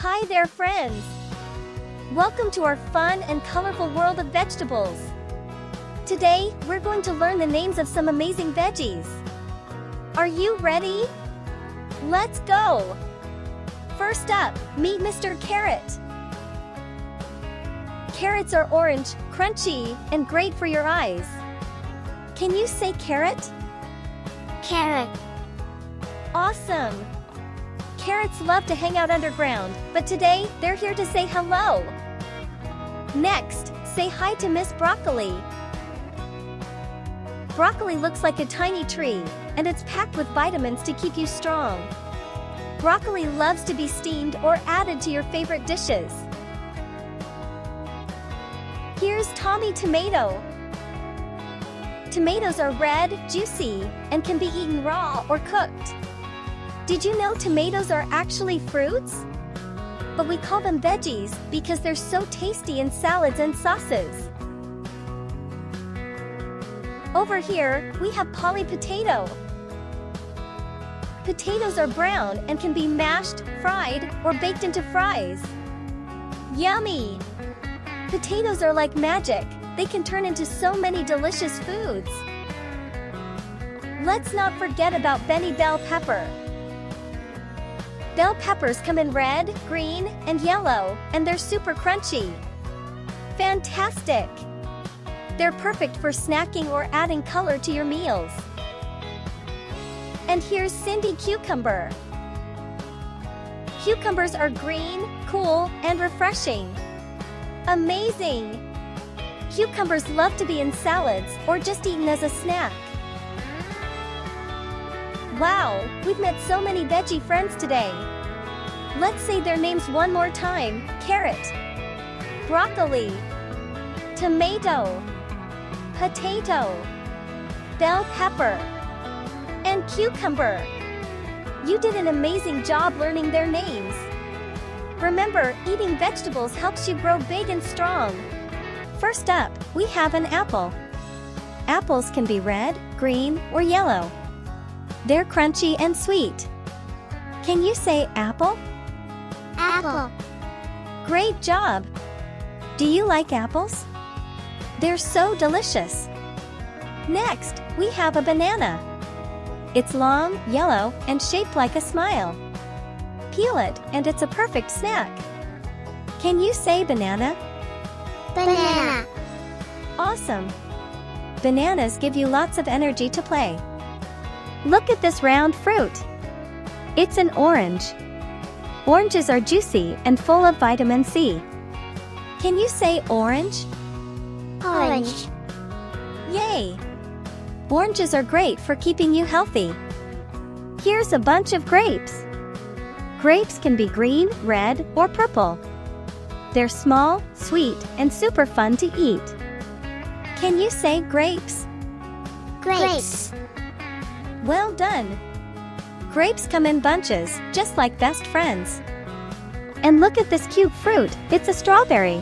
Hi there, friends! Welcome to our fun and colorful world of vegetables. Today, we're going to learn the names of some amazing veggies. Are you ready? Let's go! First up, meet Mr. Carrot. Carrots are orange, crunchy, and great for your eyes. Can you say carrot? Carrot. Awesome! Carrots love to hang out underground, but today, they're here to say hello. Next, say hi to Miss Broccoli. Broccoli looks like a tiny tree, and it's packed with vitamins to keep you strong. Broccoli loves to be steamed or added to your favorite dishes. Here's Tommy Tomato. Tomatoes are red, juicy, and can be eaten raw or cooked. Did you know tomatoes are actually fruits? But we call them veggies because they're so tasty in salads and sauces. Over here, we have Polly Potato. Potatoes are brown and can be mashed, fried, or baked into fries. Yummy! Potatoes are like magic. They can turn into so many delicious foods. Let's not forget about Benny bell pepper. Bell peppers come in red, green, and yellow, and they're super crunchy. Fantastic! They're perfect for snacking or adding color to your meals. And here's Cindy Cucumber. Cucumbers are green, cool, and refreshing. Amazing! Cucumbers love to be in salads or just eaten as a snack. Wow, we've met so many veggie friends today. Let's say their names one more time. Carrot, broccoli, tomato, potato, bell pepper, and cucumber. You did an amazing job learning their names. Remember, eating vegetables helps you grow big and strong. First up, we have an apple. Apples can be red, green, or yellow. They're crunchy and sweet. Can you say apple? Apple. Great job! Do you like apples? They're so delicious. Next, we have a banana. It's long, yellow, and shaped like a smile. Peel it, and it's a perfect snack. Can you say banana? Banana. Awesome! Bananas give you lots of energy to play. Look at this round fruit. It's an orange. Oranges are juicy and full of vitamin C. Can you say orange? Orange. Yay! Oranges are great for keeping you healthy. Here's a bunch of grapes. Grapes can be green, red, or purple. They're small, sweet, and super fun to eat. Can you say grapes? Grapes. Well done! Grapes come in bunches, just like best friends. And look at this cute fruit, it's a strawberry.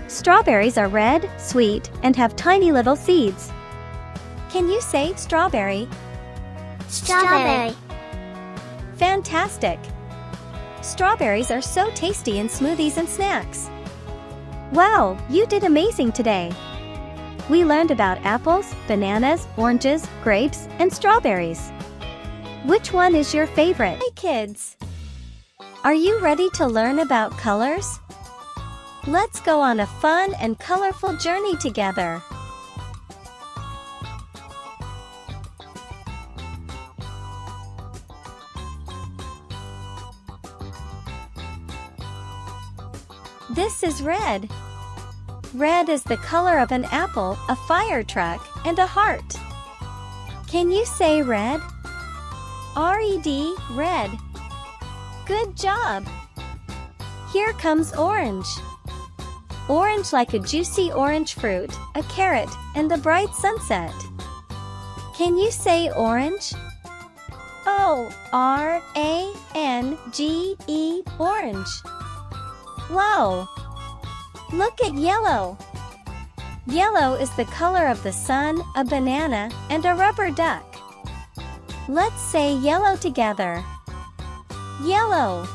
Strawberries are red, sweet, and have tiny little seeds. Can you say strawberry? Strawberry. Fantastic! Strawberries are so tasty in smoothies and snacks. Wow, you did amazing today! We learned about apples, bananas, oranges, grapes, and strawberries. Which one is your favorite? Hey kids! Are you ready to learn about colors? Let's go on a fun and colorful journey together. This is red. Red is the color of an apple, a fire truck, and a heart. Can you say red? R-E-D, red. Good job! Here comes orange. Orange like a juicy orange fruit, a carrot, and the bright sunset. Can you say orange? O-R-A-N-G-E, orange. Wow! Look at yellow. Yellow is the color of the sun, a banana, and a rubber duck. Let's say yellow together. Yellow.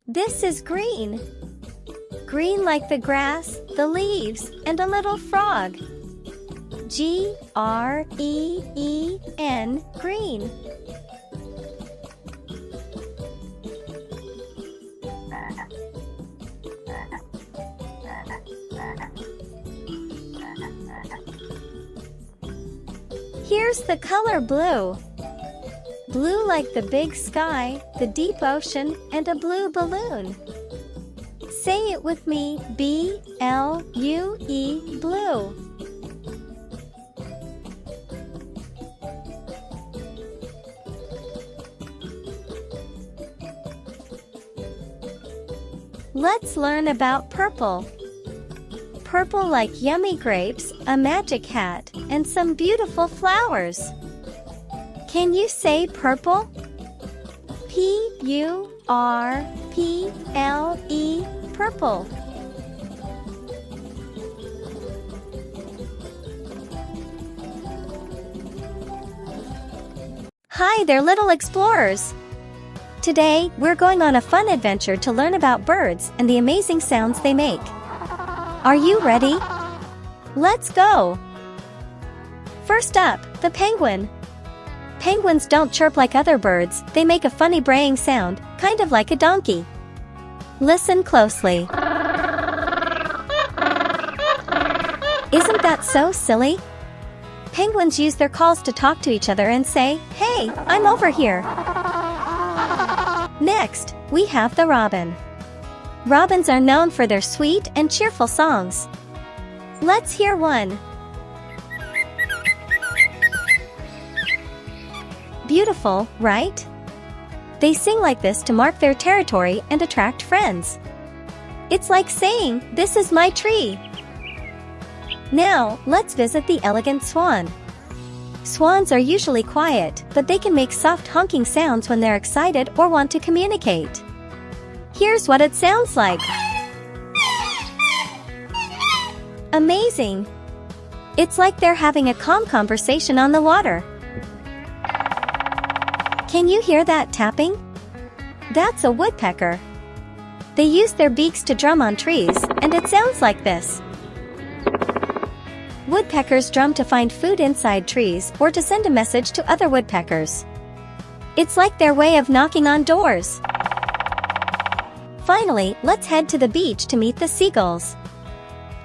This is green. Green like the grass, the leaves, and a little frog. Green, green. Here's the color blue. Blue like the big sky, the deep ocean, and a blue balloon. Say it with me, B-L-U-E, blue. Let's learn about purple. Purple like yummy grapes, a magic hat, and some beautiful flowers. Can you say purple? P-U-R-P-L-E, purple. Hi there, little explorers! Today, we're going on a fun adventure to learn about birds and the amazing sounds they make. Are you ready? Let's go! First up, the penguin. Penguins don't chirp like other birds, they make a funny braying sound, kind of like a donkey. Listen closely. Isn't that so silly? Penguins use their calls to talk to each other and say, "Hey, I'm over here." Next, we have the robin. Robins are known for their sweet and cheerful songs. Let's hear one. Beautiful, right? They sing like this to mark their territory and attract friends. It's like saying, "This is my tree." Now, let's visit the elegant swan. Swans are usually quiet, but they can make soft honking sounds when they're excited or want to communicate. Here's what it sounds like. Amazing! It's like they're having a calm conversation on the water. Can you hear that tapping? That's a woodpecker. They use their beaks to drum on trees, and it sounds like this. Woodpeckers drum to find food inside trees or to send a message to other woodpeckers. It's like their way of knocking on doors. Finally, let's head to the beach to meet the seagulls.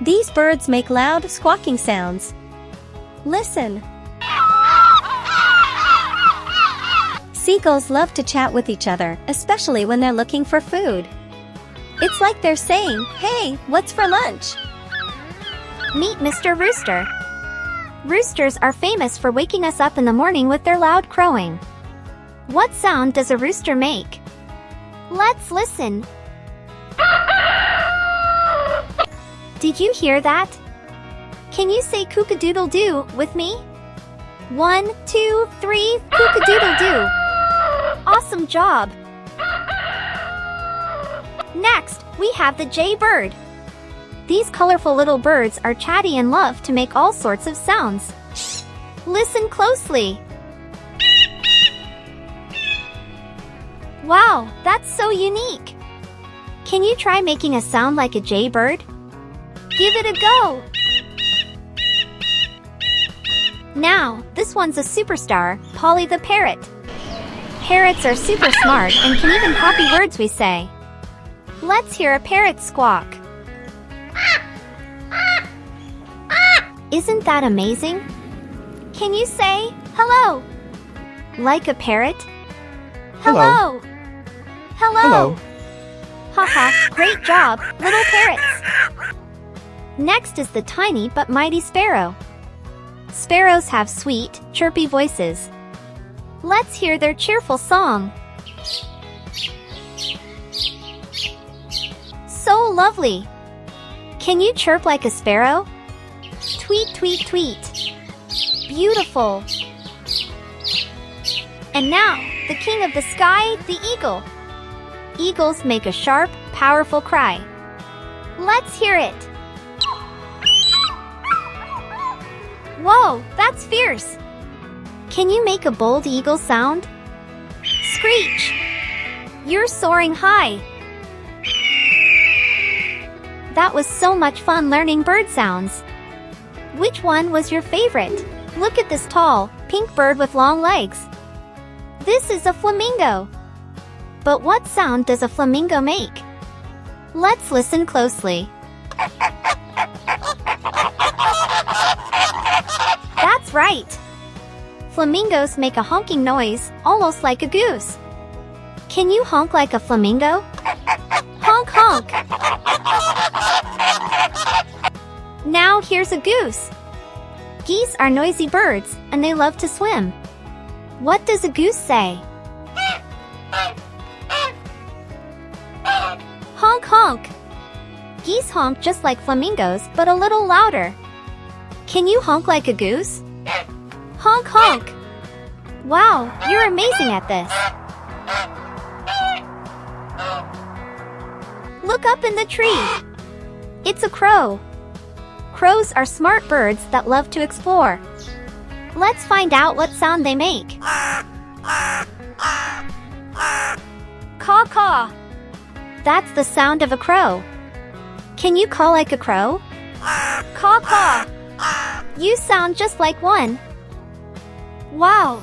These birds make loud, squawking sounds. Listen. Seagulls love to chat with each other, especially when they're looking for food. It's like they're saying, "Hey, what's for lunch?" Meet Mr. Rooster. Roosters are famous for waking us up in the morning with their loud crowing. What sound does a rooster make? Let's listen. Did you hear that? Can you say cook-a-doodle-doo with me? 1, 2, 3, cook-a-doodle-doo. Awesome job! Next, we have the jaybird. These colorful little birds are chatty and love to make all sorts of sounds. Listen closely. Wow, that's so unique. Can you try making a sound like a jaybird? Give it a go. Now, this one's a superstar, Polly the parrot. Parrots are super smart and can even copy words we say. Let's hear a parrot squawk. Isn't that amazing? Can you say hello? Like a parrot? Hello. Hello. Haha, great job, little parrots. Next is the tiny but mighty sparrow. Sparrows have sweet, chirpy voices. Let's hear their cheerful song. So lovely. Can you chirp like a sparrow? Tweet, tweet, tweet. Beautiful. And now, the king of the sky, the eagle. Eagles make a sharp, powerful cry. Let's hear it. Whoa, that's fierce. Can you make a bold eagle sound? Screech. You're soaring high. That was so much fun learning bird sounds. Which one was your favorite? Look at this tall, pink bird with long legs. This is a flamingo. But what sound does a flamingo make? Let's listen closely. That's right. Flamingos make a honking noise, almost like a goose. Can you honk like a flamingo? Honk honk. Now here's a goose. Geese are noisy birds, and they love to swim. What does a goose say? Honk honk. Geese honk just like flamingos, but a little louder. Can you honk like a goose? Honk honk. Wow, you're amazing at this. Look up in the tree. It's a crow. Crows are smart birds that love to explore. Let's find out what sound they make. Caw caw. That's the sound of a crow. Can you call like a crow? Caw caw. You sound just like one. Wow.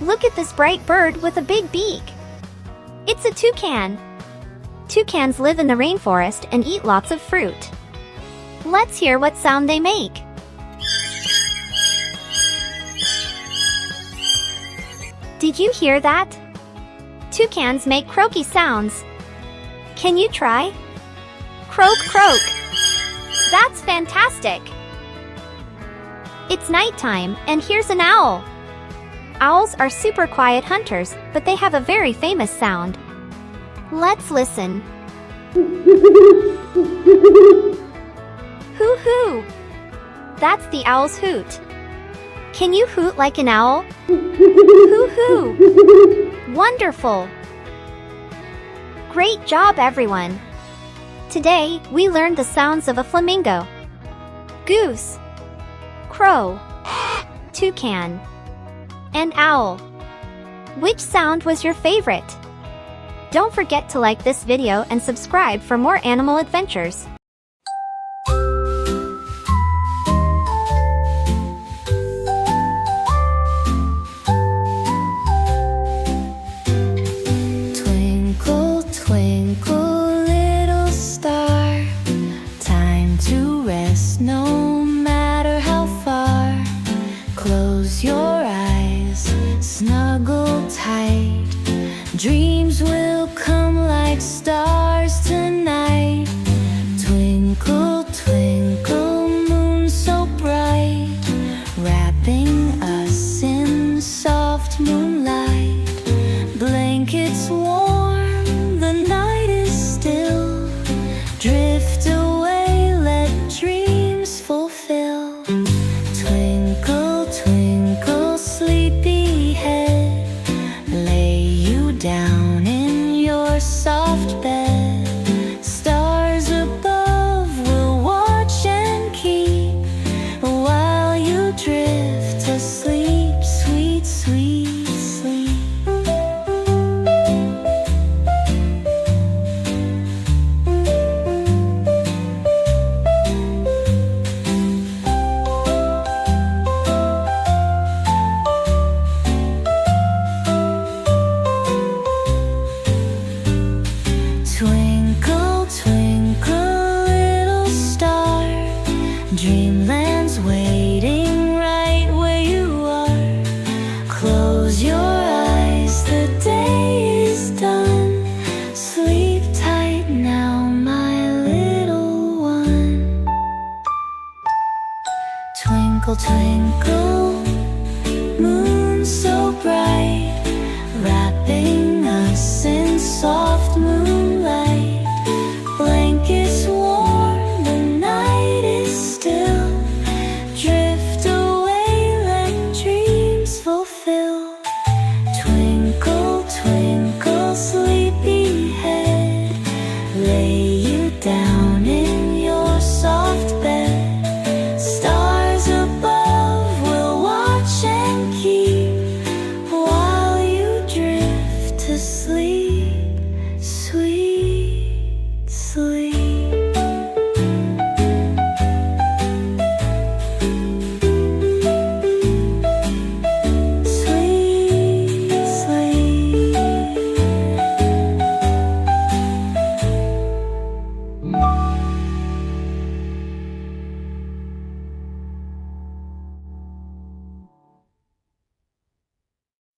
Look at this bright bird with a big beak. It's a toucan. Toucans live in the rainforest and eat lots of fruit. Let's hear what sound they make. Did you hear that? Toucans make croaky sounds. Can you try? Croak croak. That's fantastic. It's nighttime, and here's an owl. Owls are super quiet hunters, but they have a very famous sound. Let's listen. Hoo hoo. That's the owl's hoot. Can you hoot like an owl? Hoo hoo. Wonderful. Great job, everyone. Today, we learned the sounds of a flamingo, goose, crow, toucan, and owl. Which sound was your favorite? Don't forget to like this video and subscribe for more animal adventures. Twinkle, twinkle, little star, time to rest no matter how far. Close your eyes, snuggle tight. Dreams will come like stars tonight. Twinkle, twinkle, moon so bright, wrapping us in soft moonlight. Blankets warm, the night is still. Drift away, let dreams fulfill. Twinkle, twinkle, sleepy head, lay you down in your soft bed. Stars above will watch and keep while you drift asleep, sweet, sweet sleep. Twinkle, twinkle, little star, dreamland's waiting right where you are. Close your eyes, the day is done. Sleep tight now, my little one. Twinkle, twinkle, moon so bright, wrapping us in soft moonlight. Blankets warm, the night is still. Drift away, let dreams fulfill. Twinkle, twinkle, sleepy head, lay you down in your soft bed. Stars above will Twinkle,